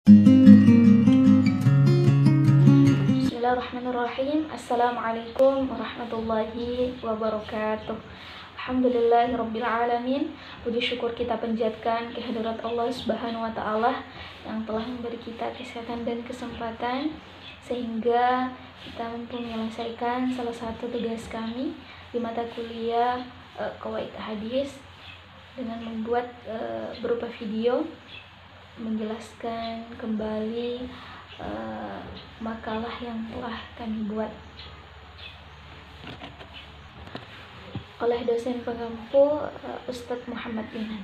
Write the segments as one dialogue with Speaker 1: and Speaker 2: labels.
Speaker 1: Bismillahirrahmanirrahim. Assalamualaikum warahmatullahi wabarakatuh. Alhamdulillahirrabbilalamin. Puji syukur kita panjatkan kehadirat Allah Subhanahu wa Ta'ala yang telah memberi kita kesehatan dan kesempatan sehingga kita mampu menyelesaikan salah satu tugas kami di mata kuliah Qawaid Hadis dengan membuat berupa video menjelaskan kembali makalah yang telah kami buat oleh dosen pengampu Ustadz Muhammad Inan.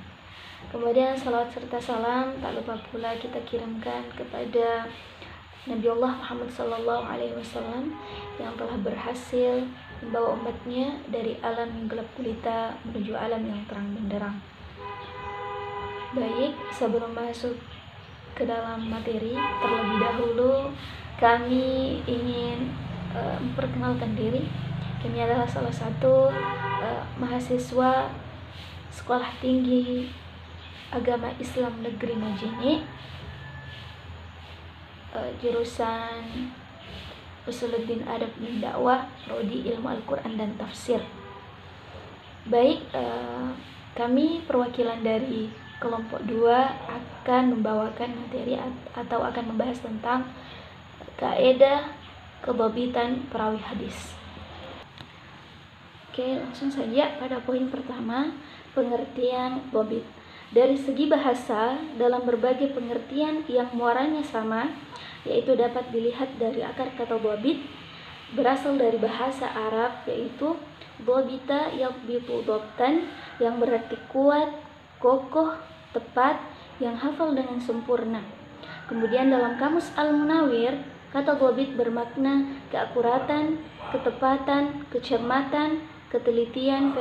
Speaker 1: Kemudian salawat serta salam tak lupa pula kita kirimkan kepada Nabi Allah Muhammad SAW yang telah berhasil membawa umatnya dari alam yang gelap gulita menuju alam yang terang benderang. Baik, sebelum masuk ke dalam materi, terlebih dahulu kami ingin memperkenalkan diri. Kami adalah salah satu mahasiswa Sekolah Tinggi Agama Islam Negeri Majene, jurusan Usuluddin Adab dan Dakwah, Prodi Ilmu Al-Quran dan Tafsir. Baik, kami perwakilan dari kelompok 2 akan membawakan materi atau akan membahas tentang kaidah kedhabitan perawi hadis. Oke, langsung saja pada poin pertama, pengertian dhabit. Dari segi bahasa, dalam berbagai pengertian yang muaranya sama, yaitu dapat dilihat dari akar kata dhabit, berasal dari bahasa Arab, yaitu dhabita yadbitu dhabtan, yang berarti kuat, kokoh, tepat, yang hafal dengan sempurna. Kemudian dalam kamus Al-Munawwir, kata dhabit bermakna keakuratan, ketepatan, kecermatan, ketelitian,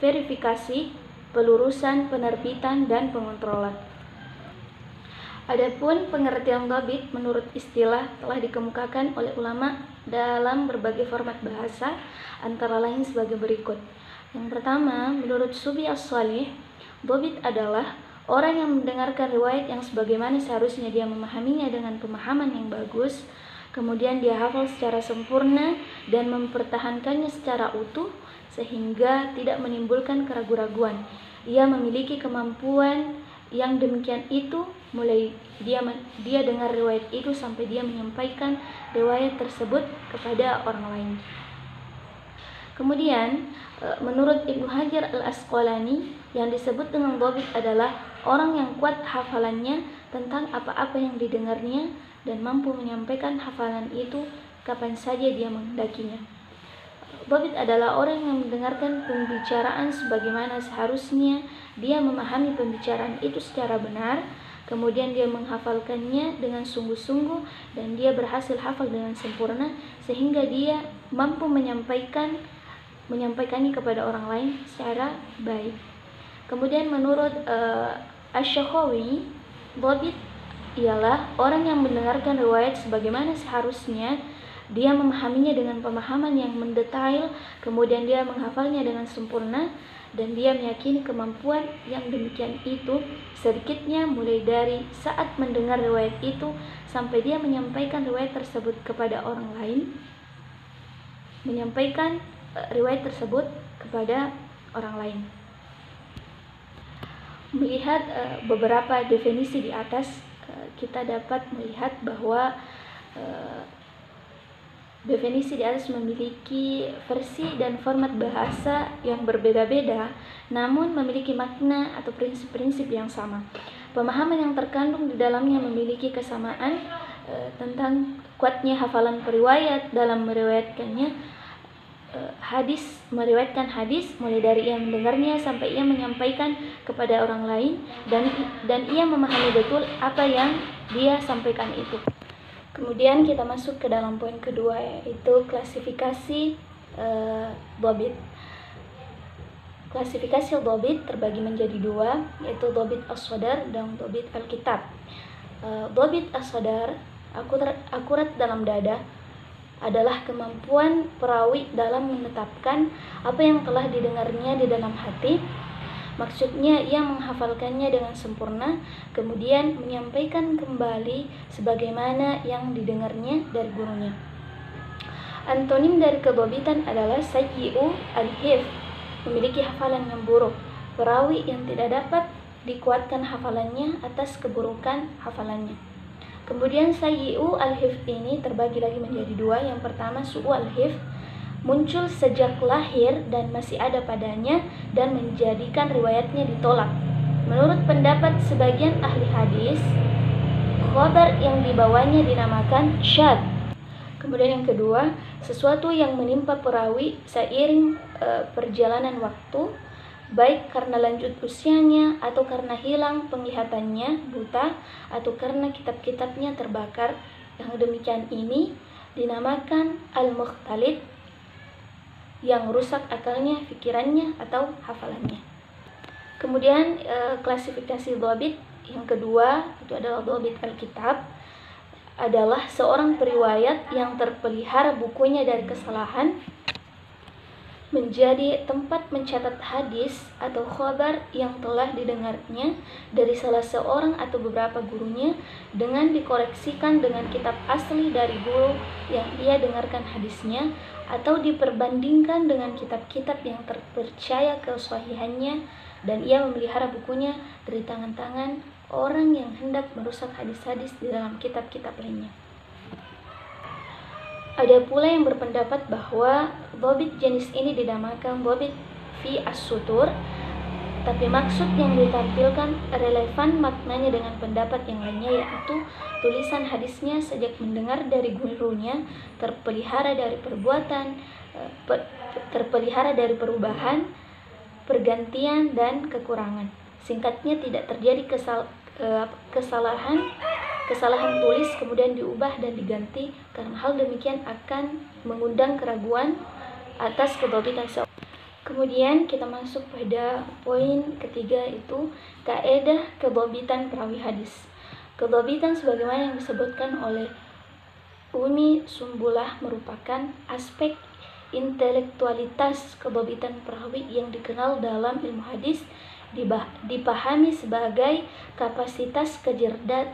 Speaker 1: verifikasi, pelurusan, penerbitan, dan pengontrolan. Adapun pengertian dhabit menurut istilah telah dikemukakan oleh ulama dalam berbagai format bahasa, antara lain sebagai berikut. Yang pertama, menurut Subi As-Shalih, dhabit adalah orang yang mendengarkan riwayat yang sebagaimana seharusnya dia memahaminya dengan pemahaman yang bagus, kemudian dia hafal secara sempurna dan mempertahankannya secara utuh sehingga tidak menimbulkan keraguan-raguan. Ia memiliki kemampuan yang demikian itu mulai dia dengar riwayat itu sampai dia menyampaikan riwayat tersebut kepada orang lain. Kemudian menurut Ibnu Hajar Al-Asqalani, yang disebut dengan dhabit adalah orang yang kuat hafalannya tentang apa-apa yang didengarnya dan mampu menyampaikan hafalan itu kapan saja dia menghendakinya. Dhabit adalah orang yang mendengarkan pembicaraan sebagaimana seharusnya dia memahami pembicaraan itu secara benar, kemudian dia menghafalkannya dengan sungguh-sungguh dan dia berhasil hafal dengan sempurna sehingga dia mampu menyampaikannya kepada orang lain secara baik. Kemudian menurut Asy-Syakhawi, dhabit ialah orang yang mendengarkan riwayat sebagaimana seharusnya dia memahaminya dengan pemahaman yang mendetail, kemudian dia menghafalnya dengan sempurna dan dia meyakini kemampuan yang demikian itu sedikitnya mulai dari saat mendengar riwayat itu sampai dia menyampaikan riwayat tersebut kepada orang lain, menyampaikan riwayat tersebut kepada orang lain. Melihat beberapa definisi di atas, kita dapat melihat bahwa definisi di atas memiliki versi dan format bahasa yang berbeda-beda, namun memiliki makna atau prinsip-prinsip yang sama. Pemahaman yang terkandung di dalamnya memiliki kesamaan tentang kuatnya hafalan periwayat dalam meriwayatkannya. Meriwayatkan hadis mulai dari ia mendengarnya sampai ia menyampaikan kepada orang lain dan ia memahami betul apa yang dia sampaikan itu. Kemudian kita masuk ke dalam poin kedua, yaitu klasifikasi dhabit. Klasifikasi dhabit terbagi menjadi 2, yaitu dhabit as-sadar dan dhabit al-kitab. Dhabit as-sadar, akurat dalam dada, adalah kemampuan perawi dalam menetapkan apa yang telah didengarnya di dalam hati, Maksudnya ia menghafalkannya dengan sempurna, kemudian menyampaikan kembali sebagaimana yang didengarnya dari gurunya. Antonim dari kedobitan adalah sayyi'u al-hifz, memiliki hafalan yang buruk, perawi yang tidak dapat dikuatkan hafalannya atas keburukan hafalannya. Kemudian sayyi'u al-hifz ini terbagi lagi menjadi dua. Yang pertama su'u al-hifz, muncul sejak lahir dan masih ada padanya dan menjadikan riwayatnya ditolak. Menurut pendapat sebagian ahli hadis, khabar yang dibawanya dinamakan syadz. Kemudian yang kedua, sesuatu yang menimpa perawi seiring perjalanan waktu, baik karena lanjut usianya atau karena hilang penglihatannya, buta, atau karena kitab-kitabnya terbakar. Yang demikian ini dinamakan al-mukhtalit, yang rusak akalnya, pikirannya, atau hafalannya. Kemudian klasifikasi dhabit yang kedua itu adalah dhabit al-kitab, adalah seorang periwayat yang terpelihara bukunya dari kesalahan, menjadi tempat mencatat hadis atau khabar yang telah didengarnya dari salah seorang atau beberapa gurunya dengan dikoreksikan dengan kitab asli dari guru yang ia dengarkan hadisnya, atau diperbandingkan dengan kitab-kitab yang terpercaya kesahihannya, dan ia memelihara bukunya dari tangan-tangan orang yang hendak merusak hadis-hadis di dalam kitab-kitab lainnya. Ada pula yang berpendapat bahwa dhabit jenis ini dinamakan dhabit fi as-sutur, tapi maksud yang ditampilkan relevan maknanya dengan pendapat yang lainnya, yaitu tulisan hadisnya sejak mendengar dari gurunya terpelihara dari perbuatan, terpelihara dari perubahan, pergantian, dan kekurangan. Singkatnya, tidak terjadi kesalahan tulis kemudian diubah dan diganti, karena hal demikian akan mengundang keraguan atas kedhabitan seorang. Kemudian kita masuk pada poin ketiga, itu kaedah kedhabitan perawi hadis. Kedhabitan sebagaimana yang disebutkan oleh Umi Sumbulah merupakan aspek intelektualitas kedhabitan perawi yang dikenal dalam ilmu hadis, dipahami sebagai kapasitas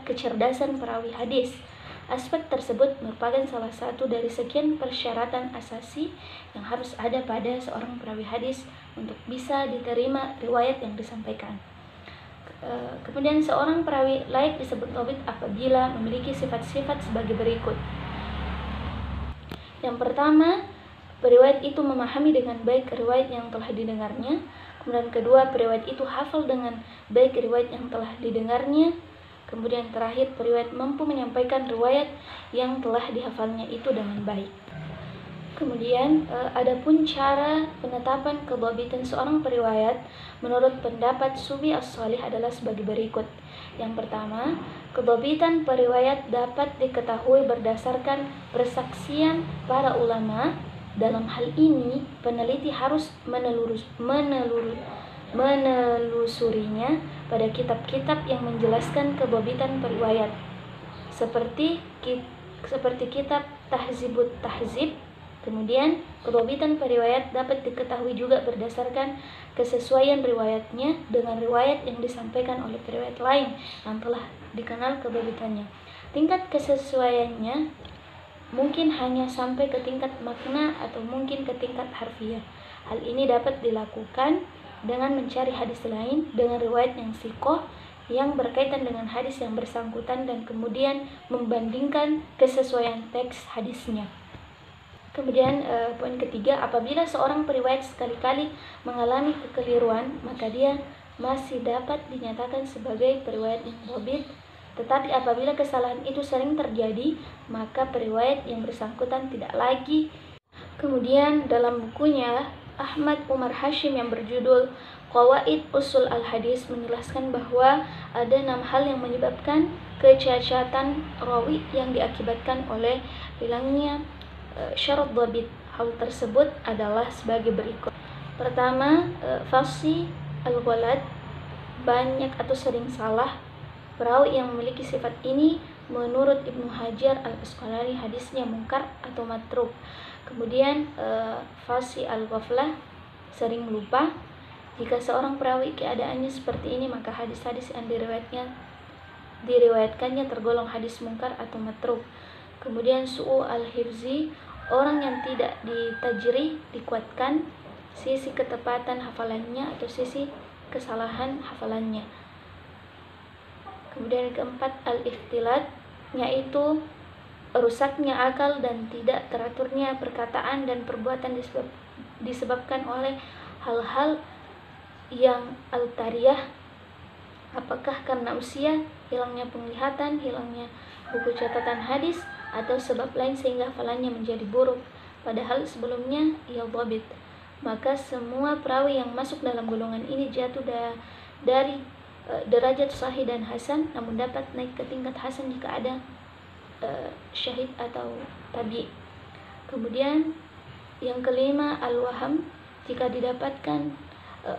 Speaker 1: kecerdasan perawi hadis. Aspek tersebut merupakan salah satu dari sekian persyaratan asasi yang harus ada pada seorang perawi hadis untuk bisa diterima riwayat yang disampaikan. Kemudian seorang perawi layak disebut dhabit apabila memiliki sifat-sifat sebagai berikut. Yang pertama, periwayat itu memahami dengan baik riwayat yang telah didengarnya. Kemudian kedua, periwayat itu hafal dengan baik riwayat yang telah didengarnya. Kemudian terakhir, periwayat mampu menyampaikan riwayat yang telah dihafalnya itu dengan baik. Kemudian adapun cara penetapan kedhabitan seorang periwayat menurut pendapat Subi As-Shalih adalah sebagai berikut. Yang pertama, kedhabitan periwayat dapat diketahui berdasarkan persaksian para ulama. Dalam hal ini, peneliti harus menelusurinya pada kitab-kitab yang menjelaskan kedhabitan periwayat, seperti kitab Tahzibut Tahzib. Kemudian, kedhabitan periwayat dapat diketahui juga berdasarkan kesesuaian riwayatnya dengan riwayat yang disampaikan oleh periwayat lain yang telah dikenal kedhabitannya. Tingkat kesesuaiannya mungkin hanya sampai ke tingkat makna atau mungkin ke tingkat harfiah. Hal ini dapat dilakukan dengan mencari hadis lain dengan riwayat yang sihah yang berkaitan dengan hadis yang bersangkutan dan kemudian membandingkan kesesuaian teks hadisnya. Kemudian poin ketiga, apabila seorang periwayat sekali-kali mengalami kekeliruan, maka dia masih dapat dinyatakan sebagai periwayat yang dhabit. Tetapi apabila kesalahan itu sering terjadi, maka periwayat yang bersangkutan tidak lagi. Kemudian dalam bukunya Ahmad Umar Hashim yang berjudul Qawaid Usul Al-Hadis menjelaskan bahwa ada 6 hal yang menyebabkan kecacatan rawi yang diakibatkan oleh hilangnya syarat dhabit. Hal tersebut adalah sebagai berikut. Pertama, fasi al-ghalat, banyak atau sering salah. Perawi yang memiliki sifat ini menurut Ibnu Hajar Al-Asqalani hadisnya mungkar atau matruk. Kemudian fasi al-ghaflah, sering lupa. Jika seorang perawi keadaannya seperti ini, maka hadis-hadis yang diriwayatkannya tergolong hadis mungkar atau matruk. Kemudian su'u al-hifzi, orang yang tidak ditajrih, dikuatkan sisi ketepatan hafalannya atau sisi kesalahan hafalannya. Kemudian keempat, al-ikhtilat, yaitu rusaknya akal dan tidak teraturnya perkataan dan perbuatan disebabkan oleh hal-hal yang al-tariyah, apakah karena usia, hilangnya penglihatan, hilangnya buku catatan hadis, atau sebab lain sehingga hafalannya menjadi buruk, padahal sebelumnya ia dhabit. Maka semua perawi yang masuk dalam golongan ini jatuh dari derajat sahih dan hasan, namun dapat naik ke tingkat hasan jika ada syahid atau tabi. Kemudian yang kelima, al-waham, jika didapatkan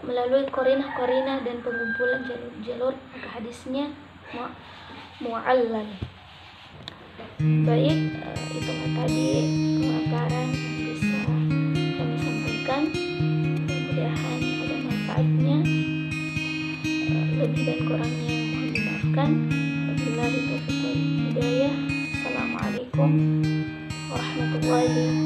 Speaker 1: melalui korinah-korinah dan pengumpulan jalur-jalur, maka hadisnya mu'allal. Baik, itu tadi pemaparan yang bisa kami sampaikan. Mudah-mudahan ada manfaatnya. Lebih dan kurangnya mohon dimaafkan. Wabillahi taufiq wal hidayah. Assalamualaikum warahmatullahi wabarakatuh.